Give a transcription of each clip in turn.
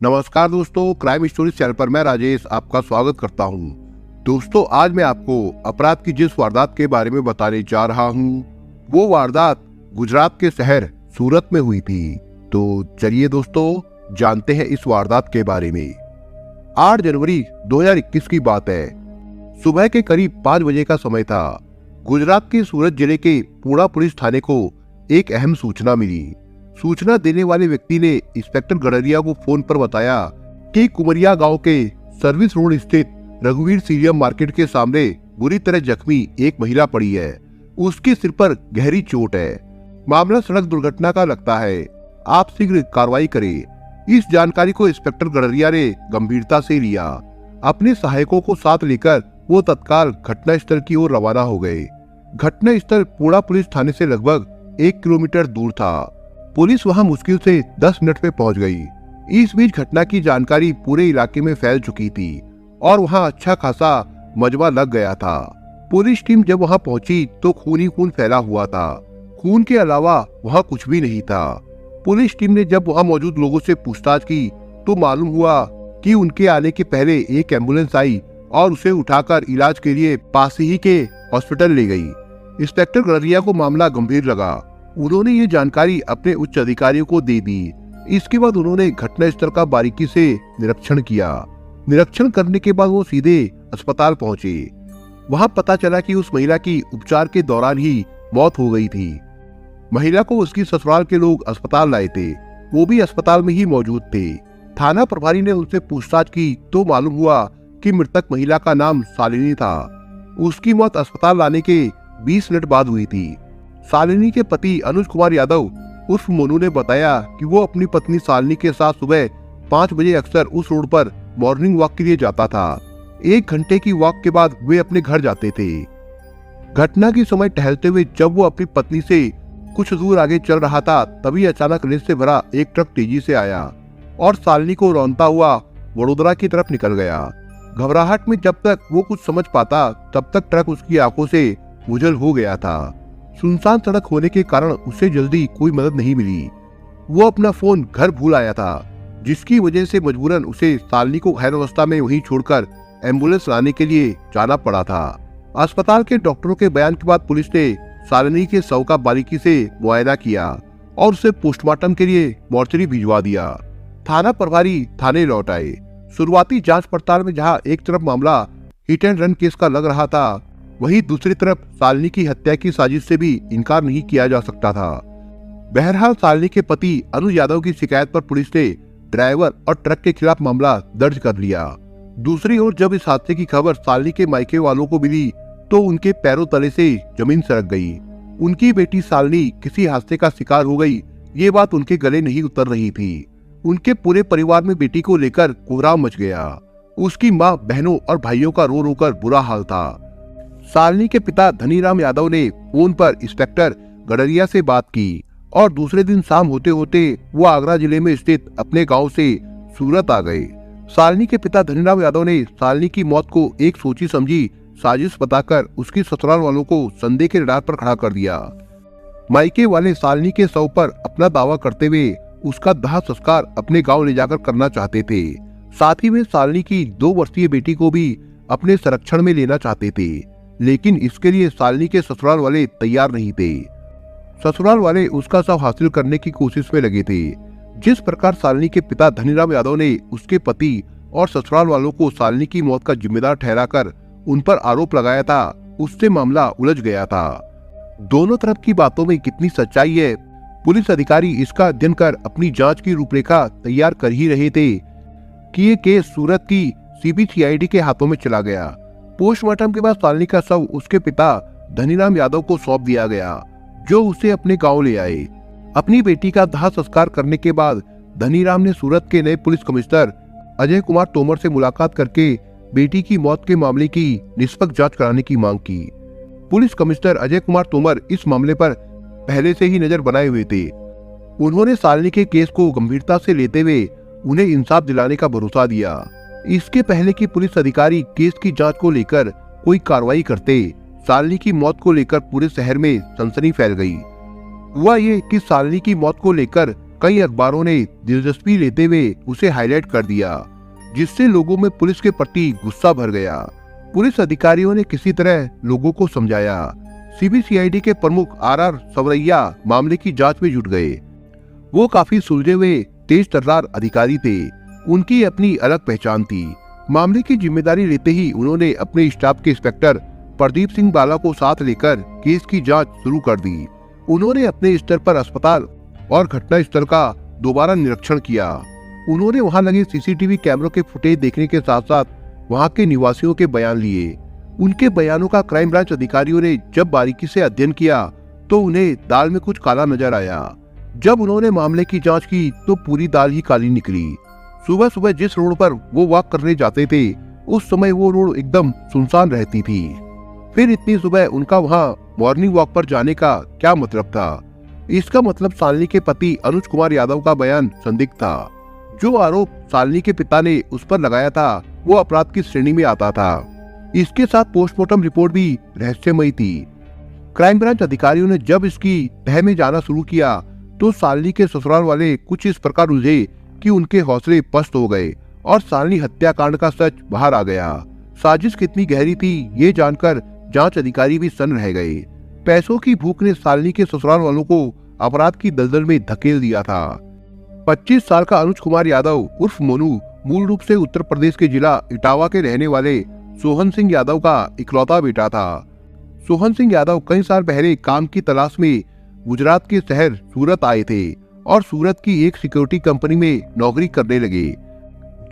नमस्कार दोस्तों, crime story channel पर मैं राजेश आपका स्वागत करता हूं। दोस्तों, आज मैं आपको अपराध की जिस वारदात के बारे में बताने जा रहा हूं, वो वारदात गुजरात के शहर सूरत में हुई थी। तो चलिए दोस्तों, जानते हैं इस वारदात के बारे में। 8 जनवरी 2021 की बात है। सुबह के करीब 5 बजे का समय था। गुजरात के सूरत जिले के पूर्णा पुलिस थाने को एक अहम सूचना मिली। सूचना देने वाले व्यक्ति ने इंस्पेक्टर गडरिया को फोन पर बताया कि कुमरिया गांव के सर्विस रोड स्थित रघुवीर सीरियम मार्केट के सामने बुरी तरह जख्मी एक महिला पड़ी है। उसके सिर पर गहरी चोट है। मामला सड़क दुर्घटना का लगता है। आप शीघ्र कार्रवाई करें। इस जानकारी को इंस्पेक्टर गडरिया ने गंभीरता से लिया। अपने सहायकों को साथ लेकर वो तत्काल घटना स्थल की ओर रवाना हो गए। घटना स्थल पूर्णा पुलिस थाने से लगभग 1 किलोमीटर दूर था। पुलिस वहां मुश्किल से 10 मिनट में पहुंच गई। इस बीच घटना की जानकारी पूरे इलाके में फैल चुकी थी और वहां अच्छा खासा मजमा लग गया था। पुलिस टीम जब वहां पहुंची तो खून ही खून फैला हुआ था। खून के अलावा वहां कुछ भी नहीं था। पुलिस टीम ने जब वहां मौजूद लोगों से पूछताछ की तो मालूम हुआ कि उनके आने के पहले एक एम्बुलेंस आई और उसे उठाकर इलाज के लिए पास ही के हॉस्पिटल ले गई। इंस्पेक्टर गडरिया को मामला गंभीर लगा। उन्होंने ये जानकारी अपने उच्च अधिकारियों को दे दी। इसके बाद उन्होंने घटना स्थल का बारीकी से निरीक्षण किया। निरीक्षण करने के बाद वो सीधे अस्पताल पहुंचे। वहां पता चला कि उस महिला की उपचार के दौरान ही मौत हो गई थी। महिला को उसकी ससुराल के लोग अस्पताल लाए थे। वो भी अस्पताल में ही मौजूद थे। थाना प्रभारी ने उनसे पूछताछ की तो मालूम हुआ कि मृतक महिला का नाम शालिनी था। उसकी मौत अस्पताल लाने के 20 मिनट बाद हुई थी। शालिनी के पति अनुज कुमार यादव उर्फ मोनू ने बताया कि वो अपनी पत्नी शालिनी के साथ सुबह 5 बजे अक्सर उस रोड पर मॉर्निंग वॉक के लिए जाता था। 1 घंटे की वॉक के बाद वे अपने घर जाते थे। घटना के समय टहलते हुए जब वो अपनी पत्नी से कुछ दूर आगे चल रहा था, तभी अचानक रेत से भरा एक ट्रक तेजी से आया और शालिनी को रौंदता हुआ वडोदरा की तरफ निकल गया। घबराहट में जब तक वो कुछ समझ पाता तब तक ट्रक उसकी आंखों से ओझल हो गया था। सुनसान सड़क होने के कारण उसे जल्दी कोई मदद नहीं मिली। वो अपना फोन घर भूल आया था, जिसकी वजह से मजबूरन उसे शालिनी को घायल अवस्था में वहीं छोड़कर एम्बुलेंस लाने के लिए जाना पड़ा था। अस्पताल के डॉक्टरों के बयान के बाद पुलिस ने शालिनी के शव का बारीकी से मुआयना किया और उसे पोस्टमार्टम के लिए मोर्चरी भिजवा दिया। थाना प्रभारी थाने लौट आए। शुरुआती जांच पड़ताल में जहां एक तरफ मामला हिट एंड रन केस का लग रहा था, वहीं दूसरी तरफ शालिनी की हत्या की साजिश से भी इनकार नहीं किया जा सकता था। बहरहाल शालिनी के पति अनुज यादव की शिकायत पर पुलिस ने ड्राइवर और ट्रक के खिलाफ मामला दर्ज कर लिया। दूसरी ओर जब इस हादसे की खबर शालिनी के मायके वालों को मिली तो उनके पैरों तले से जमीन सरक गई। उनकी बेटी शालिनी किसी हादसे का शिकार हो गई, ये बात उनके गले नहीं उतर रही थी। उनके पूरे परिवार में बेटी को लेकर कोहराम मच गया। उसकी माँ, बहनों और भाइयों का रो रो कर बुरा हाल था। शालिनी के पिता धनीराम यादव ने फोन पर इंस्पेक्टर गडरिया से बात की और दूसरे दिन शाम होते होते वो आगरा जिले में स्थित अपने गांव से सूरत आ गए। शालिनी के पिता धनीराम यादव ने शालिनी की मौत को एक सोची समझी साजिश बताकर उसकी ससुराल वालों को संदेह के रडार पर खड़ा कर दिया। मायके वाले शालिनी के शव पर अपना दावा करते हुए उसका दाह संस्कार अपने गाँव ले जाकर करना चाहते थे। साथ ही वे शालिनी की 2 वर्षीय बेटी को भी अपने संरक्षण में लेना चाहते थे, लेकिन इसके लिए शालिनी के ससुराल वाले तैयार नहीं थे। ससुराल वाले उसका शव हासिल करने की कोशिश में लगे थे। जिस प्रकार शालिनी के पिता धनीराम यादव ने उसके पति और ससुराल वालों को शालिनी की मौत का जिम्मेदार ठहराकर उन पर आरोप लगाया था, उससे मामला उलझ गया था। दोनों तरफ की बातों में कितनी सच्चाई है, पुलिस अधिकारी इसका अध्ययन कर अपनी जांच की रूपरेखा तैयार कर ही रहे थे कि ये केस सूरत की CBCID के हाथों में चला गया। पोस्टमार्टम के बाद शालिनी का शव उसके पिता धनीराम यादव को सौंप दिया गया, जो उसे अपने गांव ले आए। अपनी बेटी का दाह संस्कार करने के बाद धनीराम ने सूरत के नए पुलिस कमिश्नर अजय कुमार तोमर से मुलाकात करके बेटी की मौत के मामले की निष्पक्ष जांच कराने की मांग की। पुलिस कमिश्नर अजय कुमार तोमर इस मामले पर पहले से ही नजर बनाए हुए थे। उन्होंने शालिनी के केस को गंभीरता से लेते हुए उन्हें इंसाफ दिलाने का भरोसा दिया। इसके पहले कि पुलिस अधिकारी केस की जांच को लेकर कोई कार्रवाई करते, शालिनी की मौत को लेकर पूरे शहर में सनसनी फैल गई। हुआ ये कि शालिनी की मौत को लेकर कई अखबारों ने दिलचस्पी लेते हुए उसे हाईलाइट कर दिया, जिससे लोगों में पुलिस के प्रति गुस्सा भर गया। पुलिस अधिकारियों ने किसी तरह लोगों को समझाया। सीबीसीआईडी के प्रमुख आर सवरैया मामले की जांच में जुट गए। वो काफी सुलझे हुए तेज तर्रार अधिकारी थे। उनकी अपनी अलग पहचान थी। मामले की जिम्मेदारी लेते ही उन्होंने अपने स्टाफ के इंस्पेक्टर प्रदीप सिंह बाला को साथ लेकर केस की जांच शुरू कर दी। उन्होंने अपने स्तर पर अस्पताल और घटना स्थल का दोबारा निरीक्षण किया। उन्होंने वहां लगे सीसीटीवी कैमरों के फुटेज देखने के साथ साथ वहां के निवासियों के बयान लिए। उनके बयानों का क्राइम ब्रांच अधिकारियों ने जब बारीकी से अध्ययन किया तो उन्हें दाल में कुछ काला नजर आया। जब उन्होंने मामले की जांच की तो पूरी दाल ही काली निकली। सुबह सुबह जिस रोड पर वो वॉक करने जाते थे उस समय वो रोड एकदम सुनसान रहती थी। फिर इतनी सुबह उनका वहाँ मॉर्निंग वॉक पर जाने का क्या मतलब था? इसका मतलब शालिनी के पति अनुज कुमार यादव का बयान संदिग्ध था। जो आरोप शालिनी के पिता ने उस पर लगाया था वो अपराध की श्रेणी में आता था। इसके साथ पोस्टमार्टम रिपोर्ट भी रहस्यमयी थी। क्राइम ब्रांच अधिकारियों ने जब इसकी तह में जाना शुरू किया तो शालिनी के ससुराल वाले कुछ इस प्रकार उलझे कि उनके हौसले पस्त हो गए और शालिनी हत्याकांड का सच बाहर आ गया। साजिश कितनी गहरी थी ये जानकर जांच अधिकारी भी सन्न रह गए। पैसों की भूख ने शालिनी के ससुराल वालों को अपराध की दलदल में धकेल दिया था। 25 साल का अनुज कुमार यादव उर्फ मोनू मूल रूप से उत्तर प्रदेश के जिला इटावा के रहने वाले सोहन सिंह यादव का इकलौता बेटा था। सोहन सिंह यादव कई साल पहले काम की तलाश में गुजरात के शहर सूरत आए थे और सूरत की एक सिक्योरिटी कंपनी में नौकरी करने लगे।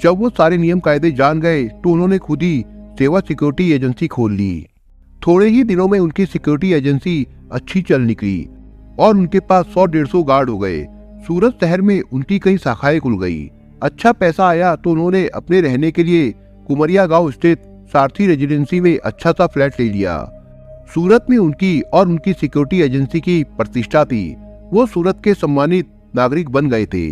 जब वो सारे नियम कायदे जान गए तो उन्होंने खुद ही सेवा सिक्योरिटी एजेंसी खोल ली। थोड़े ही दिनों में उनकी सिक्योरिटी एजेंसी अच्छी चल निकली और उनके पास 100-150 गार्ड हो गए। सूरत शहर में उनकी कई शाखाएं खुल गई। अच्छा पैसा आया तो उन्होंने अपने रहने के लिए कुमरिया गांव स्थित सारथी रेजिडेंसी में अच्छा सा फ्लैट ले लिया। सूरत में उनकी और उनकी सिक्योरिटी एजेंसी की प्रतिष्ठा थी। वो सूरत के सम्मानित नागरिक बन गए थे।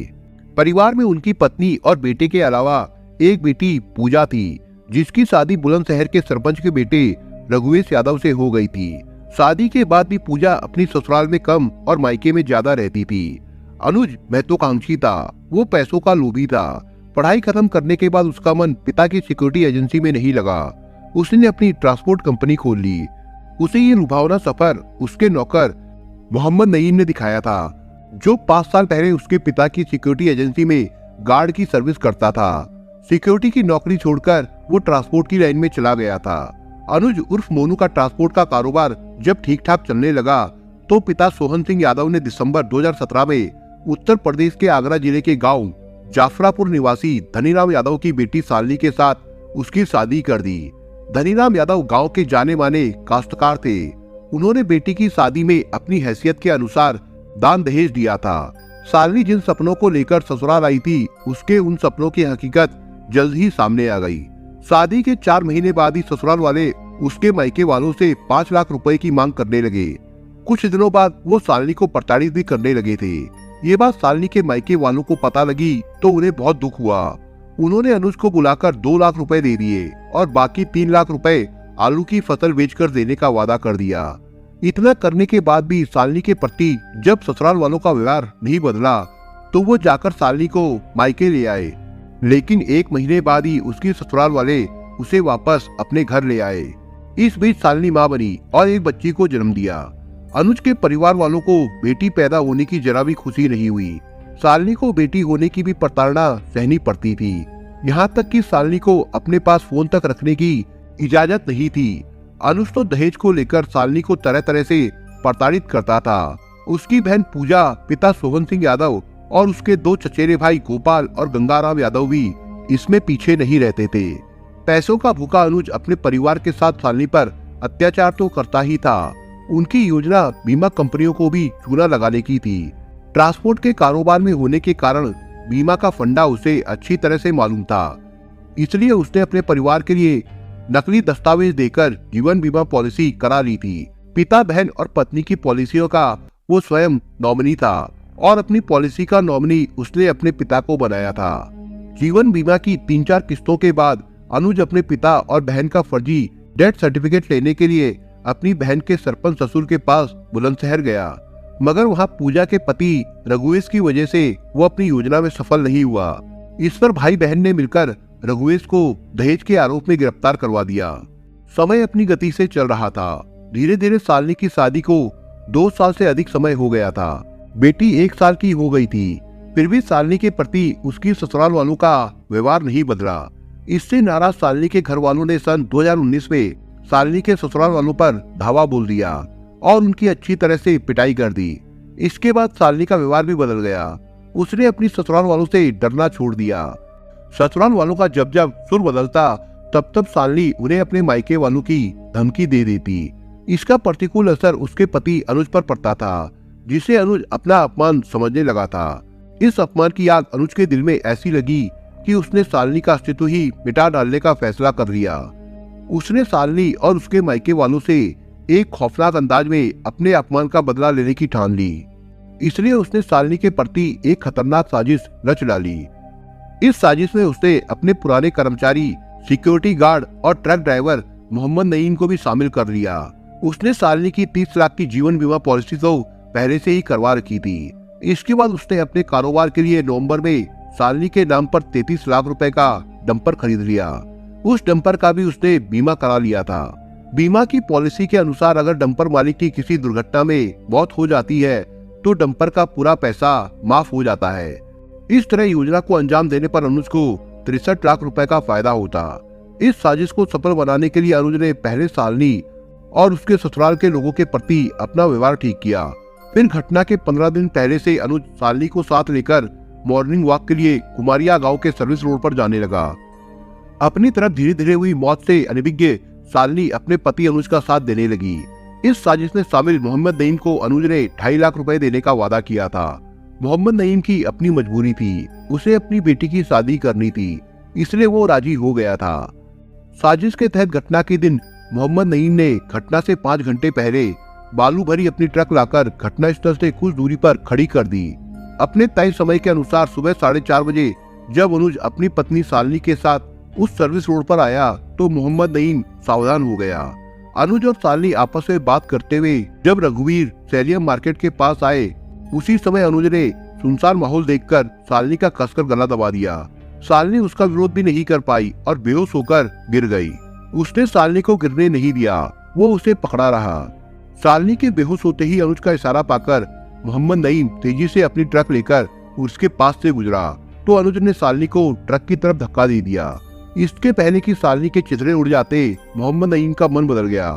परिवार में उनकी पत्नी और बेटे के अलावा एक बेटी पूजा थी, जिसकी शादी बुलंदशहर के सरपंच के बेटे रघुवेश यादव से हो गई थी। शादी के बाद भी पूजा अपनी ससुराल में कम और मायके में ज्यादा रहती थी। अनुज महत्वाकांक्षी था। वो पैसों का लोभी था। पढ़ाई खत्म करने के बाद उसका मन पिता की सिक्योरिटी एजेंसी में नहीं लगा। उसने अपनी ट्रांसपोर्ट कंपनी खोल ली। उसे ये लुभावना सफर उसके नौकर मोहम्मद नईम ने दिखाया था, जो 5 साल पहले उसके पिता की सिक्योरिटी एजेंसी में गार्ड की सर्विस करता था। सिक्योरिटी की नौकरी छोड़कर वो ट्रांसपोर्ट की लाइन में चला गया था। अनुज उर्फ मोनू का ट्रांसपोर्ट का कारोबार जब ठीक ठाक चलने लगा तो पिता सोहन सिंह यादव ने दिसंबर 2017 में उत्तर प्रदेश के आगरा जिले के गांव जाफरापुर निवासी धनीराम यादव की बेटी शालिनी के साथ उसकी शादी कर दी। धनीराम यादव गांव के जाने माने काश्तकार थे। उन्होंने बेटी की शादी में अपनी हैसियत के अनुसार दान दहेज दिया था। शालिनी जिन सपनों को लेकर ससुराल आई थी उसके उन सपनों की हकीकत जल्द ही सामने आ गई। शादी के 4 महीने बाद ही ससुराल वाले उसके मायके वालों से 5 लाख रुपए की मांग करने लगे। कुछ दिनों बाद वो शालिनी को प्रताड़ित भी करने लगे थे। ये बात शालिनी के मायके वालों को पता लगी तो उन्हें बहुत दुख हुआ। उन्होंने अनुज को बुलाकर 2 लाख रुपए दे दिए और बाकी 3 लाख रुपए आलू की फसल बेचकर देने का वादा कर दिया। इतना करने के बाद भी शालिनी के प्रति जब ससुराल वालों का व्यवहार नहीं बदला तो वो जाकर शालिनी को मायके ले आए। लेकिन 1 महीने बाद ही उसकी ससुराल वाले उसे वापस अपने घर ले आए। इस बीच शालिनी मां बनी और एक बच्ची को जन्म दिया। अनुज के परिवार वालों को बेटी पैदा होने की जरा भी खुशी नहीं हुई। शालिनी को बेटी होने की भी प्रताड़ना सहनी पड़ती थी। यहाँ तक कि शालिनी को अपने पास फोन तक रखने की इजाजत नहीं थी। अनुज तो दहेज को लेकर शालिनी को तरह तरह से प्रताड़ित करता था। उसकी बहन पूजा, पिता सोहन सिंह यादव और उसके 2 चचेरे भाई गोपाल और गंगाराम यादव भी इसमें पीछे नहीं रहते थे। पैसों का भूखा अनुज अपने परिवार के साथ शालिनी पर अत्याचार तो करता ही था, उनकी योजना बीमा कंपनियों को भी चूना लगाने की थी। ट्रांसपोर्ट के कारोबार में होने के कारण बीमा का फंडा उसे अच्छी तरह से मालूम था, इसलिए उसने अपने परिवार के लिए नकली दस्तावेज देकर जीवन बीमा पॉलिसी करा ली थी। पिता, बहन और पत्नी की पॉलिसियों का वो स्वयं नॉमिनी था और अपनी पॉलिसी का नॉमिनी उसने अपने पिता को बनाया था। जीवन बीमा की 3-4 किस्तों के बाद अनुज अपने पिता और बहन का फर्जी डेथ सर्टिफिकेट लेने के लिए अपनी बहन के सरपंच ससुर के पास बुलंदशहर गया। मगर वहाँ पूजा के पति रघुवेश की वजह से वो अपनी योजना में सफल नहीं हुआ। इस पर भाई बहन ने मिलकर रघुवेश को दहेज के आरोप में गिरफ्तार करवा दिया। समय अपनी गति से चल रहा था। धीरे धीरे शालिनी की शादी को 2 साल से अधिक समय हो गया था। बेटी 1 साल की हो गई थी, फिर भी शालिनी के प्रति उसकी ससुराल वालों का व्यवहार नहीं बदला। इससे नाराज शालिनी के घर वालों ने सन 2019 में शालिनी के ससुराल वालों पर धावा बोल दिया और उनकी अच्छी तरह से पिटाई कर दी। इसके बाद शालिनी का व्यवहार भी बदल गया। उसने अपनी ससुराल वालों से डरना छोड़ दिया। ससुराल वालों का जब जब सुर बदलता तब तब शालिनी उन्हें अपने मायके वालों की धमकी दे देती। इसका प्रतिकूल असर उसके पति अनुज पर पड़ता था, जिसे अनुज अपना अपमान समझने लगा था। इस अपमान की आग अनुज के दिल में ऐसी लगी कि उसने शालिनी का अस्तित्व ही मिटा डालने का फैसला कर लिया। उसने शालिनी और उसके मायके वालों से एक खौफनाक अंदाज में अपने अपमान का बदला लेने की ठान ली। इसलिए उसने शालिनी के प्रति एक खतरनाक साजिश रच डाली। इस साजिश में उसने अपने पुराने कर्मचारी, सिक्योरिटी गार्ड और ट्रक ड्राइवर मोहम्मद नईम को भी शामिल कर लिया। उसने शालिनी की 30 लाख की जीवन बीमा पॉलिसी तो पहले से ही करवा रखी थी। इसके बाद उसने अपने कारोबार के लिए नवंबर में शालिनी के नाम पर 33 लाख रुपए का डंपर खरीद लिया। उस डंपर का भी उसने बीमा करा लिया था। बीमा की पॉलिसी के अनुसार अगर डंपर मालिक की किसी दुर्घटना में मौत हो जाती है तो डंपर का पूरा पैसा माफ हो जाता है। इस तरह योजना को अंजाम देने पर अनुज को 63 लाख रुपए का फायदा होता। इस साजिश को सफल बनाने के लिए अनुज ने पहले शालिनी और उसके ससुराल के लोगों के प्रति अपना व्यवहार ठीक किया। फिर घटना के 15 दिन पहले से अनुज शालिनी को साथ लेकर मॉर्निंग वॉक के लिए कुमारिया गांव के सर्विस रोड पर जाने लगा। अपनी तरफ धीरे धीरे हुई मौत से अनभिज्ञ शालिनी अपने पति अनुज का साथ देने लगी। इस साजिश में शामिल मोहम्मद नईम को अनुज ने 2.5 लाख रुपए देने का वादा किया था। मोहम्मद नईम की अपनी मजबूरी थी, उसे अपनी बेटी की शादी करनी थी, इसलिए वो राजी हो गया था। साजिश के तहत घटना के दिन मोहम्मद नईम ने घटना से 5 घंटे पहले बालू भरी अपनी ट्रक लाकर घटना स्थल से कुछ दूरी पर खड़ी कर दी। अपने तय समय के अनुसार सुबह 4:30 बजे जब अनुज अपनी पत्नी शालिनी के साथ उस सर्विस रोड पर आया तो मोहम्मद नईम सावधान हो गया। अनुज और शालिनी आपस में बात करते हुए जब रघुवीर सैलियम मार्केट के पास आए, उसी समय अनुज ने सुनसान माहौल देखकर शालिनी का कसकर गला दबा दिया। शालिनी उसका विरोध भी नहीं कर पाई और बेहोश होकर गिर गई। उसने शालिनी को गिरने नहीं दिया, वो उसे पकड़ा रहा। शालिनी के बेहोश होते ही अनुज का इशारा पाकर मोहम्मद नईम तेजी से अपनी ट्रक लेकर उसके पास से गुजरा तो अनुज ने शालिनी को ट्रक की तरफ धक्का दे दिया। इसके पहले कि शालिनी के चिथड़े उड़ जाते, मोहम्मद नईम का मन बदल गया।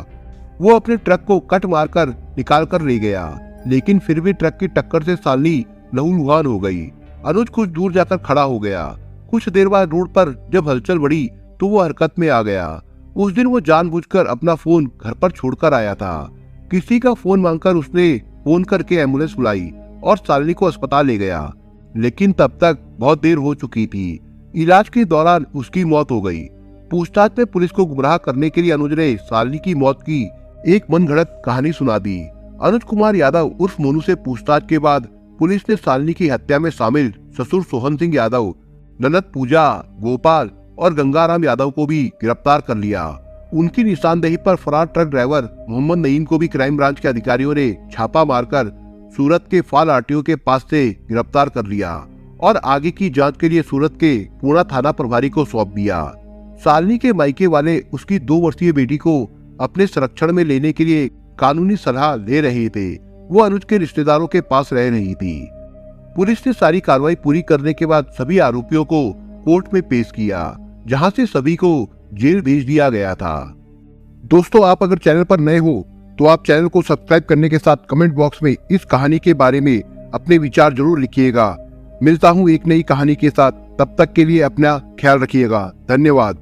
वो अपने ट्रक को कट मारकर निकाल कर ले गया, लेकिन फिर भी ट्रक की टक्कर से शालिनी लहूलुहान हो गई। अनुज कुछ दूर जाकर खड़ा हो गया। कुछ देर बाद रोड पर जब हलचल बढ़ी तो वो हरकत में आ गया। उस दिन वो जानबूझकर अपना फोन घर पर छोड़कर आया था। किसी का फोन मांगकर उसने फोन करके एम्बुलेंस बुलाई और शालिनी को अस्पताल ले गया, लेकिन तब तक बहुत देर हो चुकी थी। इलाज के दौरान उसकी मौत हो गई। पूछताछ में पुलिस को गुमराह करने के लिए अनुज ने शालिनी की मौत की एक मनगढ़ंत कहानी सुना दी। अनुज कुमार यादव उर्फ मोनू से पूछताछ के बाद पुलिस ने शालिनी की हत्या में शामिल ससुर सोहन सिंह यादव, ननद पूजा, गोपाल और गंगाराम यादव को भी गिरफ्तार कर लिया। उनकी निशानदेही पर फरार ट्रक ड्राइवर मोहम्मद नईम को भी क्राइम ब्रांच के अधिकारियों ने छापा मारकर सूरत के फाल आरटीओ के पास से गिरफ्तार कर लिया और आगे की जांच के लिए सूरत के पूना थाना प्रभारी को सौंप दिया। शालिनी के मायके वाले उसकी 2 वर्षीय बेटी को अपने संरक्षण में लेने के लिए कानूनी सलाह ले रहे थे। वो अनुज के रिश्तेदारों के पास रह रही थी। पुलिस ने सारी कार्रवाई पूरी करने के बाद सभी आरोपियों को कोर्ट में पेश किया, जहां से सभी को जेल भेज दिया गया था। दोस्तों, आप अगर चैनल पर नए हो तो आप चैनल को सब्सक्राइब करने के साथ कमेंट बॉक्स में इस कहानी के बारे में अपने विचार जरूर लिखिएगा। मिलता हूँ एक नई कहानी के साथ, तब तक के लिए अपना ख्याल रखिएगा। धन्यवाद।